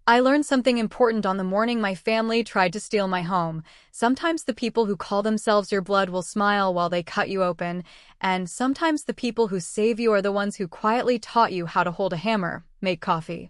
I learned something important on the morning my family tried to steal my home. Sometimes the people who call themselves your blood will smile while they cut you open, and sometimes the people who save you are the ones who quietly taught you how to hold a hammer, make coffee,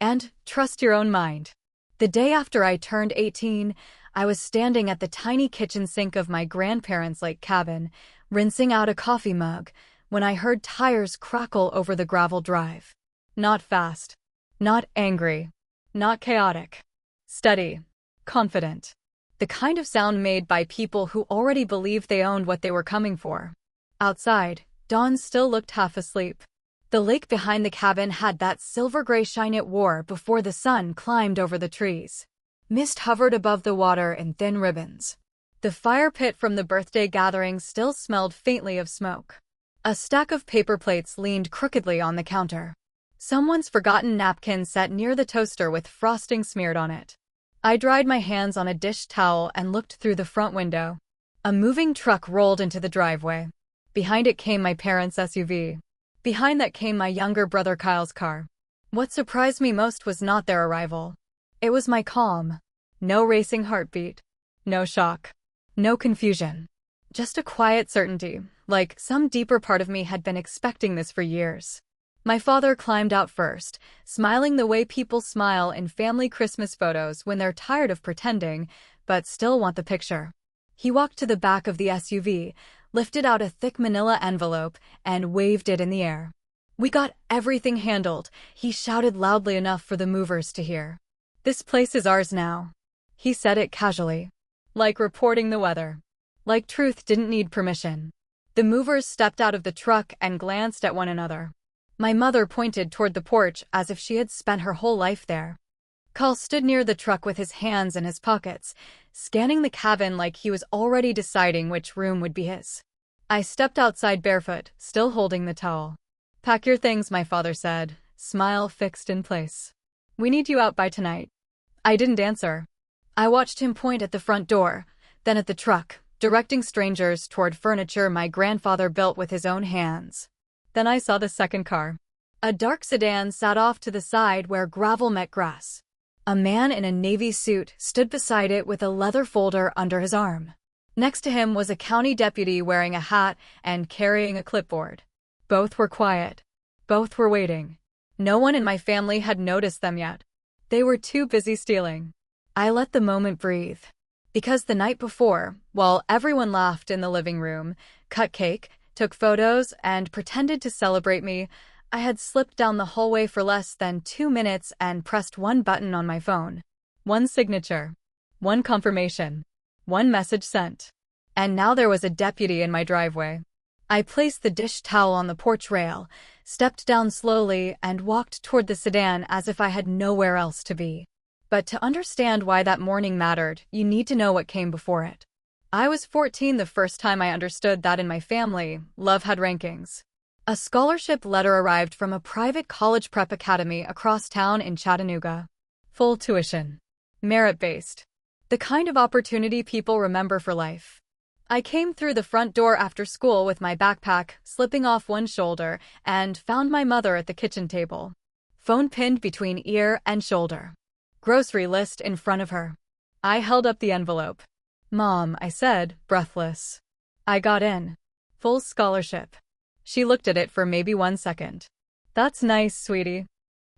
and trust your own mind. The day after I turned 18, I was standing at the tiny kitchen sink of my grandparents' lake cabin, rinsing out a coffee mug, when I heard tires crackle over the gravel drive. Not fast, not angry, not chaotic. Steady. Confident. The kind of sound made by people who already believed they owned what they were coming for. Outside, Dawn still looked half asleep. The lake behind the cabin had that silver-gray shine it wore before the sun climbed over the trees. Mist hovered above the water in thin ribbons. The fire pit from the birthday gathering still smelled faintly of smoke. A stack of paper plates leaned crookedly on the counter. Someone's forgotten napkin sat near the toaster with frosting smeared on it. I dried my hands on a dish towel and looked through the front window. A moving truck rolled into the driveway. Behind it came my parents' SUV. Behind that came my younger brother Kyle's car. What surprised me most was not their arrival. It was my calm. No racing heartbeat. No shock. No confusion. Just a quiet certainty, like some deeper part of me had been expecting this for years. My father climbed out first, smiling the way people smile in family Christmas photos when they're tired of pretending, but still want the picture. He walked to the back of the SUV, lifted out a thick manila envelope, and waved it in the air. "We got everything handled," he shouted loudly enough for the movers to hear. "This place is ours now." He said it casually. Like reporting the weather. Like truth didn't need permission. The movers stepped out of the truck and glanced at one another. My mother pointed toward the porch as if she had spent her whole life there. Carl stood near the truck with his hands in his pockets, scanning the cabin like he was already deciding which room would be his. I stepped outside barefoot, still holding the towel. "Pack your things," my father said, smile fixed in place. "We need you out by tonight." I didn't answer. I watched him point at the front door, then at the truck, directing strangers toward furniture my grandfather built with his own hands. Then I saw the second car. A dark sedan sat off to the side where gravel met grass. A man in a navy suit stood beside it with a leather folder under his arm. Next to him was a county deputy wearing a hat and carrying a clipboard. Both were quiet. Both were waiting. No one in my family had noticed them yet. They were too busy stealing. I let the moment breathe. Because the night before, while everyone laughed in the living room, cut cake, took photos, and pretended to celebrate me, I had slipped down the hallway for less than 2 minutes and pressed one button on my phone. One signature. One confirmation. One message sent. And now there was a deputy in my driveway. I placed the dish towel on the porch rail, stepped down slowly, and walked toward the sedan as if I had nowhere else to be. But to understand why that morning mattered, you need to know what came before it. I was 14 the first time I understood that in my family, love had rankings. A scholarship letter arrived from a private college prep academy across town in Chattanooga. Full tuition. Merit-based. The kind of opportunity people remember for life. I came through the front door after school with my backpack slipping off one shoulder and found my mother at the kitchen table. Phone pinned between ear and shoulder. Grocery list in front of her. I held up the envelope. "Mom," I said, breathless. "I got in. Full scholarship." She looked at it for maybe 1 second. "That's nice, sweetie."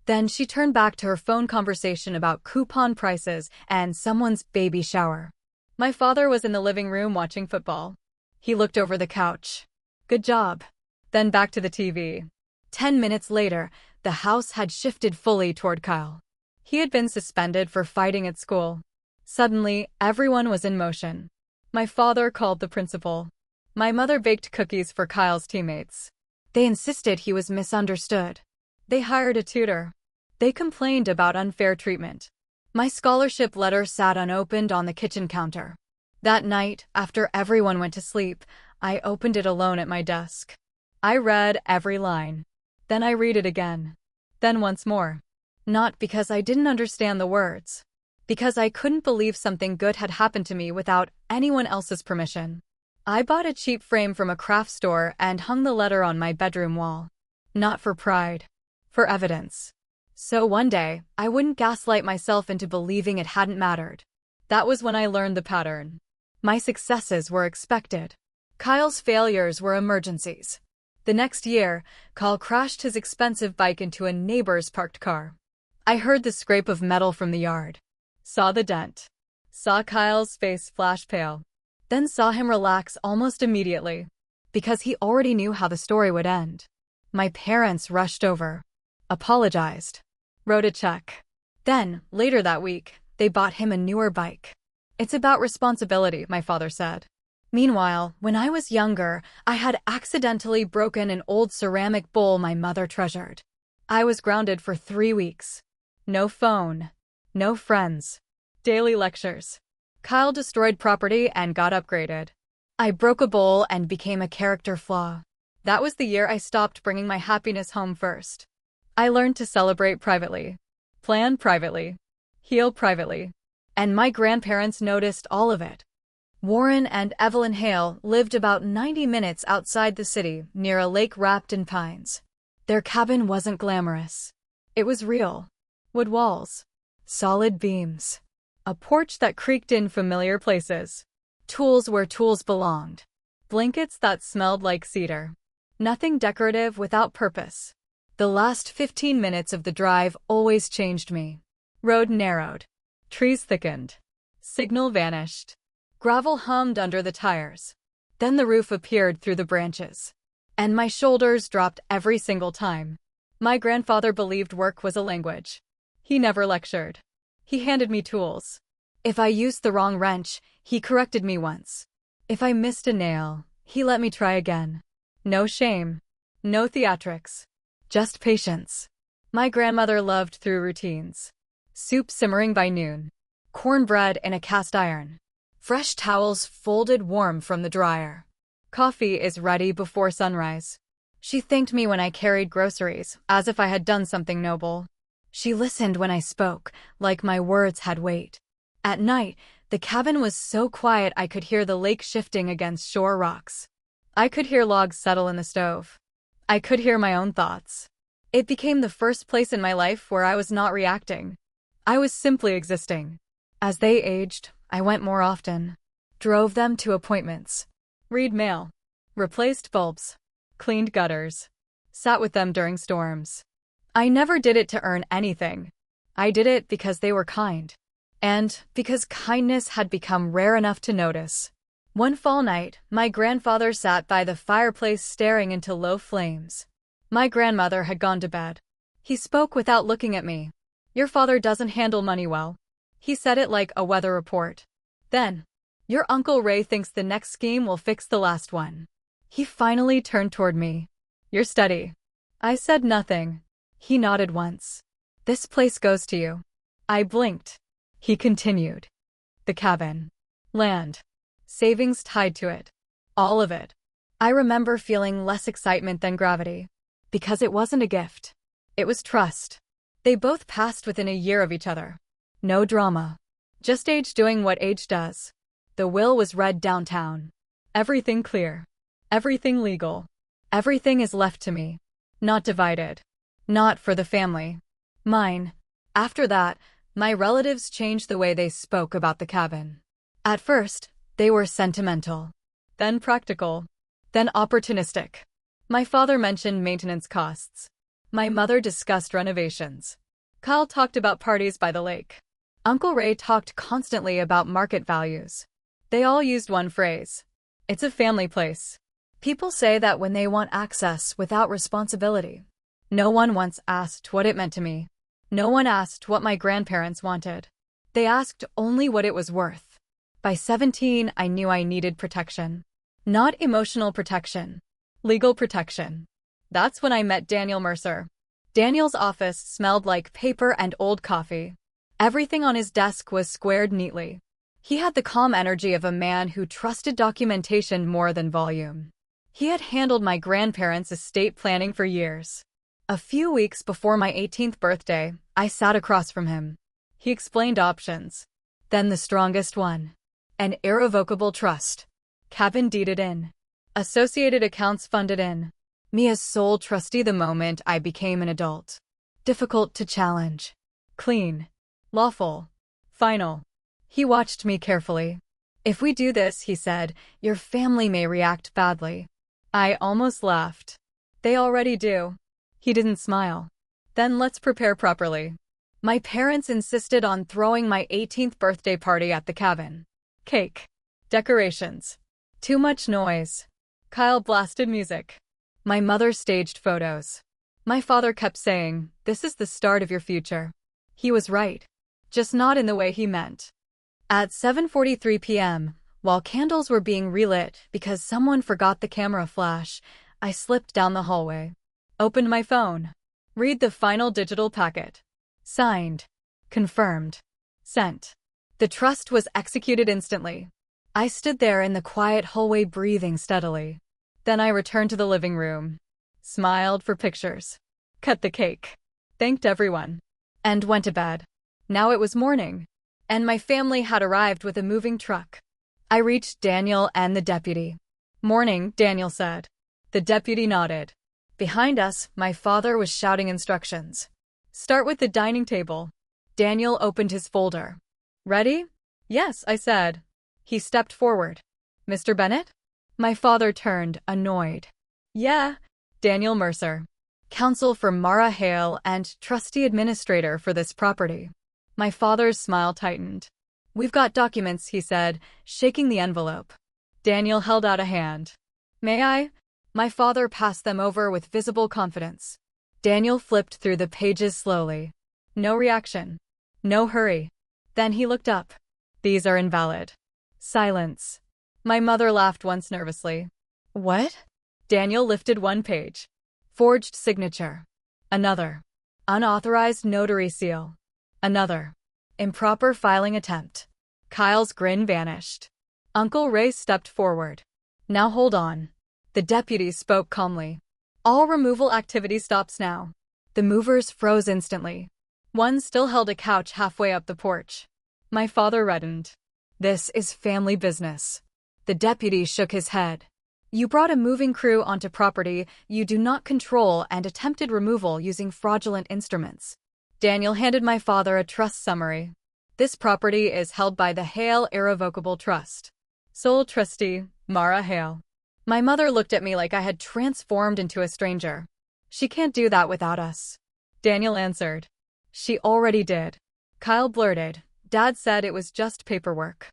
Then she turned back to her phone conversation about coupon prices and someone's baby shower. My father was in the living room watching football. He looked over the couch. "Good job." Then back to the TV. 10 minutes later, the house had shifted fully toward Kyle. He had been suspended for fighting at school. Suddenly, everyone was in motion. My father called the principal. My mother baked cookies for Kyle's teammates. They insisted he was misunderstood. They hired a tutor. They complained about unfair treatment. My scholarship letter sat unopened on the kitchen counter. That night, after everyone went to sleep, I opened it alone at my desk. I read every line. Then I read it again. Then once more. Not because I didn't understand the words. Because I couldn't believe something good had happened to me without anyone else's permission. I bought a cheap frame from a craft store and hung the letter on my bedroom wall. Not for pride. For evidence. So one day, I wouldn't gaslight myself into believing it hadn't mattered. That was when I learned the pattern. My successes were expected. Kyle's failures were emergencies. The next year, Kyle crashed his expensive bike into a neighbor's parked car. I heard the scrape of metal from the yard. Saw the dent. Saw Kyle's face flash pale. Then saw him relax almost immediately. Because he already knew how the story would end. My parents rushed over. Apologized. Wrote a check. Then, later that week, they bought him a newer bike. It's about responsibility, my father said. Meanwhile, when I was younger, I had accidentally broken an old ceramic bowl my mother treasured. I was grounded for 3 weeks. No phone. No friends. Daily lectures. Kyle destroyed property and got upgraded. I broke a bowl and became a character flaw. That was the year I stopped bringing my happiness home first. I learned to celebrate privately. Plan privately. Heal privately. And my grandparents noticed all of it. Warren and Evelyn Hale lived about 90 minutes outside the city, near a lake wrapped in pines. Their cabin wasn't glamorous. It was real. Wood walls. Solid beams. A porch that creaked in familiar places. Tools where tools belonged. Blankets that smelled like cedar. Nothing decorative without purpose. The last 15 minutes of the drive always changed me. Road narrowed. Trees thickened. Signal vanished. Gravel hummed under the tires. Then the roof appeared through the branches. And my shoulders dropped every single time. My grandfather believed work was a language. He never lectured. He handed me tools. If I used the wrong wrench, he corrected me once. If I missed a nail, he let me try again. No shame. No theatrics. Just patience. My grandmother loved through routines. Soup simmering by noon. Cornbread in a cast iron. Fresh towels folded warm from the dryer. Coffee is ready before sunrise. She thanked me when I carried groceries, as if I had done something noble. She listened when I spoke, like my words had weight. At night, the cabin was so quiet I could hear the lake shifting against shore rocks. I could hear logs settle in the stove. I could hear my own thoughts. It became the first place in my life where I was not reacting. I was simply existing. As they aged, I went more often. Drove them to appointments. Read mail. Replaced bulbs. Cleaned gutters. Sat with them during storms. I never did it to earn anything. I did it because they were kind. And because kindness had become rare enough to notice. One fall night, my grandfather sat by the fireplace staring into low flames. My grandmother had gone to bed. He spoke without looking at me. "Your father doesn't handle money well." He said it like a weather report. Then, "Your Uncle Ray thinks the next scheme will fix the last one." He finally turned toward me. "You're steady." I said nothing. He nodded once. "This place goes to you." I blinked. He continued. "The cabin. Land. Savings tied to it. All of it." I remember feeling less excitement than gravity. Because it wasn't a gift. It was trust. They both passed within a year of each other. No drama. Just age doing what age does. The will was read downtown. Everything clear. Everything legal. Everything is left to me. Not divided. Not for the family. Mine. After that, my relatives changed the way they spoke about the cabin. At first, they were sentimental. Then practical. Then opportunistic. My father mentioned maintenance costs. My mother discussed renovations. Kyle talked about parties by the lake. Uncle Ray talked constantly about market values. They all used one phrase. "It's a family place." People say that when they want access without responsibility. No one once asked what it meant to me. No one asked what my grandparents wanted. They asked only what it was worth. By 17, I knew I needed protection. Not emotional protection. Legal protection. That's when I met Daniel Mercer. Daniel's office smelled like paper and old coffee. Everything on his desk was squared neatly. He had the calm energy of a man who trusted documentation more than volume. He had handled my grandparents' estate planning for years. A few weeks before my 18th birthday, I sat across from him. He explained options. Then the strongest one. An irrevocable trust. Cabin deeded in. Associated accounts funded in. Me as sole trustee the moment I became an adult. difficult to challenge. Clean. Lawful. Final. He watched me carefully. If we do this, he said, your family may react badly. I almost laughed. They already do. He didn't smile. Then let's prepare properly. My parents insisted on throwing my 18th birthday party at the cabin. Cake. Decorations. Too much noise. Kyle blasted music. My mother staged photos. My father kept saying, this is the start of your future. He was right. Just not in the way he meant. At 7:43 p.m., while candles were being relit because someone forgot the camera flash, I slipped down the hallway. Opened my phone. Read the final digital packet. Signed. Confirmed. Sent. The trust was executed instantly. I stood there in the quiet hallway breathing steadily. Then I returned to the living room. Smiled for pictures. Cut the cake. Thanked everyone. And went to bed. Now it was morning. And my family had arrived with a moving truck. I reached Daniel and the deputy. Morning, Daniel said. The deputy nodded. Behind us, my father was shouting instructions. Start with the dining table. Daniel opened his folder. Ready? Yes, I said. He stepped forward. Mr. Bennett? My father turned, annoyed. Yeah, Daniel Mercer. Counsel for Mara Hale and trustee administrator for this property. My father's smile tightened. We've got documents, he said, shaking the envelope. Daniel held out a hand. May I? My father passed them over with visible confidence. Daniel flipped through the pages slowly. No reaction. No hurry. Then he looked up. These are invalid. Silence. My mother laughed once nervously. What? Daniel lifted one page. Forged signature. Another. Unauthorized notary seal. Another. Improper filing attempt. Kyle's grin vanished. Uncle Ray stepped forward. Now hold on. The deputy spoke calmly. All removal activity stops now. The movers froze instantly. One still held a couch halfway up the porch. My father reddened. This is family business. The deputy shook his head. You brought a moving crew onto property you do not control and attempted removal using fraudulent instruments. Daniel handed my father a trust summary. This property is held by the Hale Irrevocable Trust. Sole trustee, Mara Hale. My mother looked at me like I had transformed into a stranger. She can't do that without us. Daniel answered. She already did. Kyle blurted. Dad said it was just paperwork.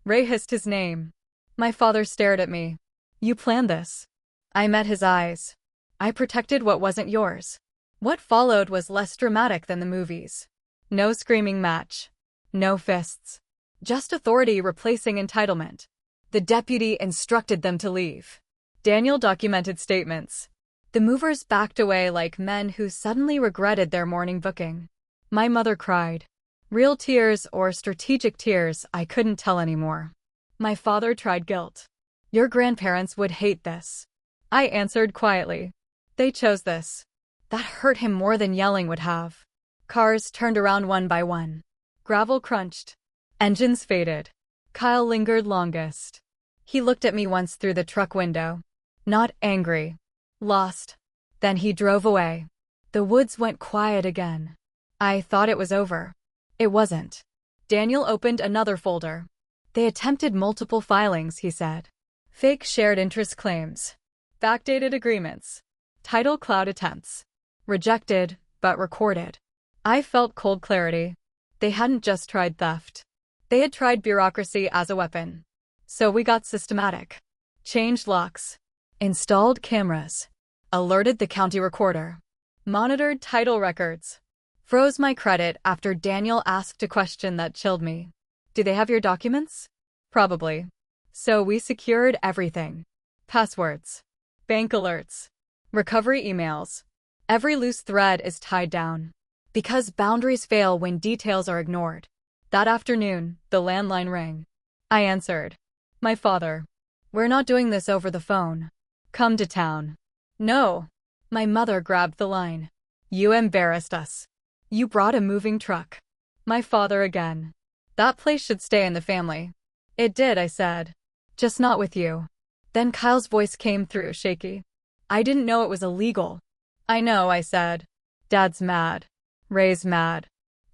Ray hissed his name. My father stared at me. You planned this. I met his eyes. I protected what wasn't yours. What followed was less dramatic than the movies. No screaming match. No fists. Just authority replacing entitlement. The deputy instructed them to leave. Daniel documented statements. The movers backed away like men who suddenly regretted their morning booking. My mother cried. Real tears or strategic tears, I couldn't tell anymore. My father tried guilt. Your grandparents would hate this. I answered quietly. They chose this. That hurt him more than yelling would have. Cars turned around one by one. Gravel crunched. Engines faded. Kyle lingered longest. He looked at me once through the truck window. Not angry. Lost. Then he drove away. The woods went quiet again. I thought it was over. It wasn't. Daniel opened another folder. They attempted multiple filings, he said. Fake shared interest claims. Backdated agreements. Title cloud attempts. Rejected, but recorded. I felt cold clarity. They hadn't just tried theft. They had tried bureaucracy as a weapon. So we got systematic. Changed locks. Installed cameras. Alerted the county recorder. Monitored title records. Froze my credit after Daniel asked a question that chilled me. Do they have your documents? Probably. So we secured everything. Passwords. Bank alerts. Recovery emails. Every loose thread is tied down. Because boundaries fail when details are ignored. That afternoon, the landline rang. I answered. My father. We're not doing this over the phone. Come to town. No. My mother grabbed the line. You embarrassed us. You brought a moving truck. My father again. That place should stay in the family. It did, I said. Just not with you. Then Kyle's voice came through, shaky. I didn't know it was illegal. I know, I said. Dad's mad. Ray's mad.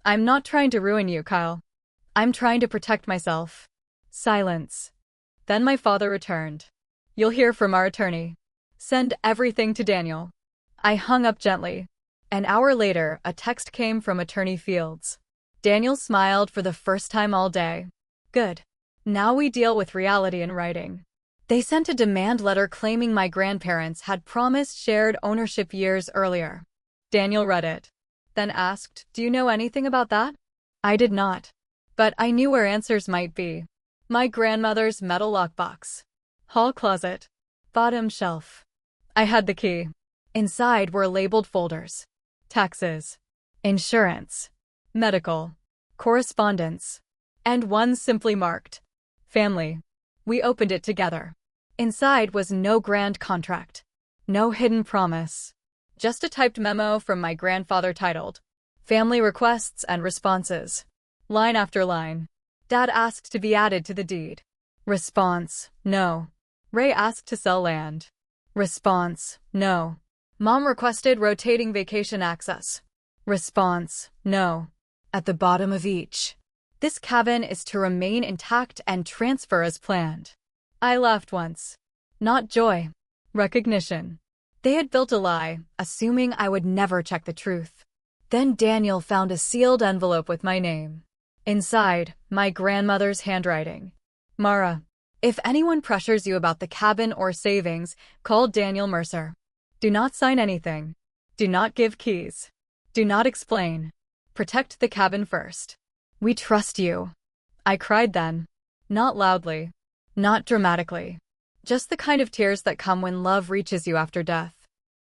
I'm not trying to ruin you, Kyle. I'm trying to protect myself. Silence. Then my father returned. You'll hear from our attorney. Send everything to Daniel. I hung up gently. An hour later, a text came from Attorney Fields. Daniel smiled for the first time all day. Good. Now we deal with reality in writing. They sent a demand letter claiming my grandparents had promised shared ownership years earlier. Daniel read it. Then asked, "Do you know anything about that?" I did not. But I knew where answers might be. My grandmother's metal lockbox. Hall closet. Bottom shelf. I had the key. Inside were labeled folders. Taxes. Insurance. Medical. Correspondence. And one simply marked. Family. We opened it together. Inside was no grand contract. No hidden promise. Just a typed memo from my grandfather titled, Family Requests and Responses. Line after line. Dad asked to be added to the deed. Response, no. Ray asked to sell land. Response, no. Mom requested rotating vacation access. Response, no. At the bottom of each. This cabin is to remain intact and transfer as planned. I laughed once. Not joy. Recognition. They had built a lie, assuming I would never check the truth. Then Daniel found a sealed envelope with my name. Inside, my grandmother's handwriting. Mara, if anyone pressures you about the cabin or savings, call Daniel Mercer. Do not sign anything. Do not give keys. Do not explain. Protect the cabin first. We trust you. I cried then. Not loudly. Not dramatically. Just the kind of tears that come when love reaches you after death.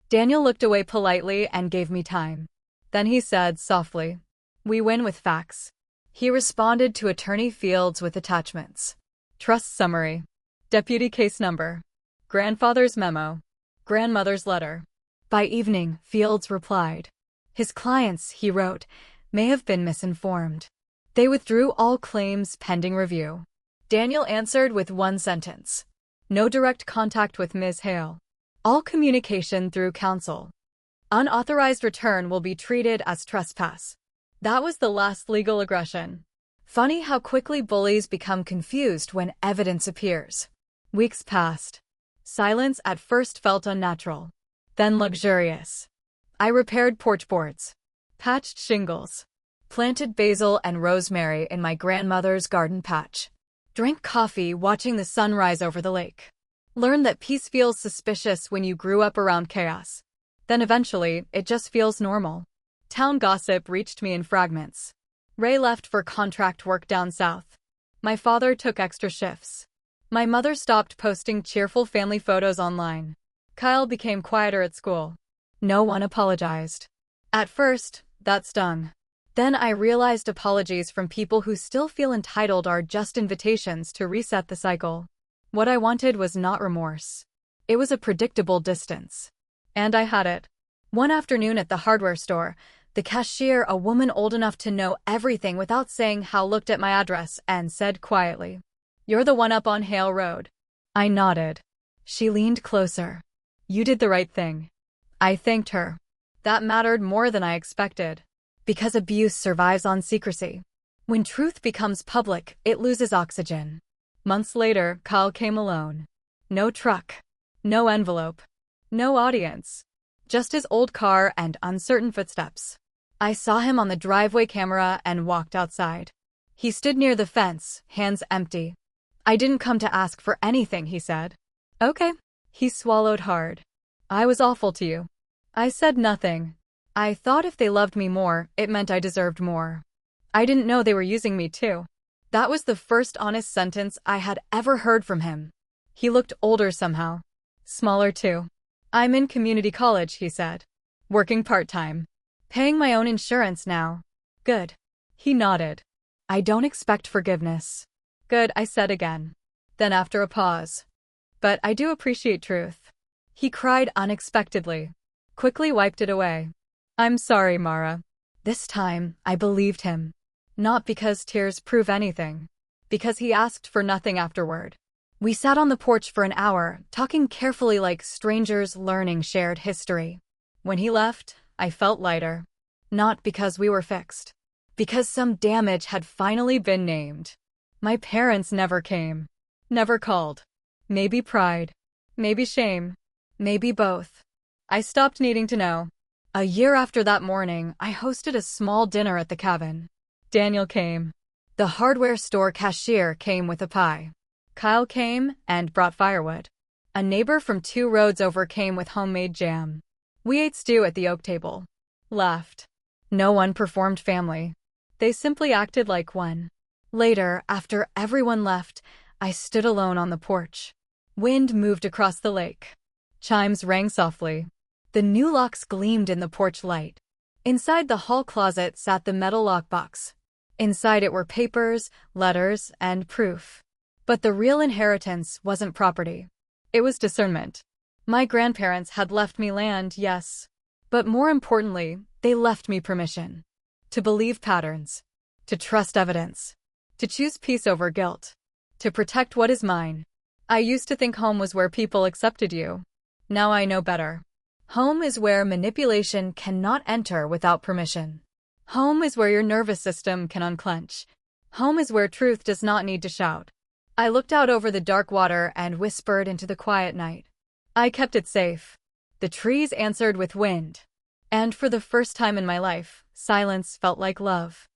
Daniel looked away politely and gave me time. Then he said softly, "We win with facts." He responded to Attorney Fields with attachments. Trust summary. Deputy case number. Grandfather's memo. Grandmother's letter. By evening, Fields replied. His clients, he wrote, may have been misinformed. They withdrew all claims pending review. Daniel answered with one sentence. No direct contact with Ms. Hale. All communication through counsel. Unauthorized return will be treated as trespass. That was the last legal aggression. Funny how quickly bullies become confused when evidence appears. Weeks passed. Silence at first felt unnatural. Then luxurious. I repaired porch boards. Patched shingles. Planted basil and rosemary in my grandmother's garden patch. Drank coffee watching the sun rise over the lake. Learned that peace feels suspicious when you grew up around chaos. Then eventually, it just feels normal. Town gossip reached me in fragments. Ray left for contract work down south. My father took extra shifts. My mother stopped posting cheerful family photos online. Kyle became quieter at school. No one apologized. At first, that stung. Then I realized apologies from people who still feel entitled are just invitations to reset the cycle. What I wanted was not remorse. It was a predictable distance. And I had it. One afternoon at the hardware store, the cashier, a woman old enough to know everything without saying how, looked at my address and said quietly, "You're the one up on Hale Road." I nodded. She leaned closer. "You did the right thing." I thanked her. That mattered more than I expected. Because abuse survives on secrecy. When truth becomes public, it loses oxygen. Months later, Kyle came alone. No truck. No envelope. No audience. Just his old car and uncertain footsteps. I saw him on the driveway camera and walked outside. He stood near the fence, hands empty. "I didn't come to ask for anything," he said. "Okay." He swallowed hard. "I was awful to you." I said nothing. I thought if they loved me more, it meant I deserved more. I didn't know they were using me too. That was the first honest sentence I had ever heard from him. He looked older somehow. Smaller too. "I'm in community college," he said. "Working part-time. Paying my own insurance now." "Good." He nodded. "I don't expect forgiveness." "Good," I said again. Then after a pause. "But I do appreciate truth." He cried unexpectedly. Quickly wiped it away. "I'm sorry, Mara." This time, I believed him. Not because tears prove anything. Because he asked for nothing afterward. We sat on the porch for an hour, talking carefully like strangers learning shared history. When he left, I felt lighter. Not because we were fixed. Because some damage had finally been named. My parents never came. Never called. Maybe pride. Maybe shame. Maybe both. I stopped needing to know. A year after that morning, I hosted a small dinner at the cabin. Daniel came. The hardware store cashier came with a pie. Kyle came and brought firewood. A neighbor from 2 roads over came with homemade jam. We ate stew at the oak table. Laughed. No one performed family. They simply acted like one. Later, after everyone left, I stood alone on the porch. Wind moved across the lake. Chimes rang softly. The new locks gleamed in the porch light. Inside the hall closet sat the metal lockbox. Inside it were papers, letters, and proof. But the real inheritance wasn't property. It was discernment. My grandparents had left me land, yes. But more importantly, they left me permission. To believe patterns. To trust evidence. To choose peace over guilt. To protect what is mine. I used to think home was where people accepted you. Now I know better. Home is where manipulation cannot enter without permission. Home is where your nervous system can unclench. Home is where truth does not need to shout. I looked out over the dark water and whispered into the quiet night. I kept it safe. The trees answered with wind. And for the first time in my life, silence felt like love.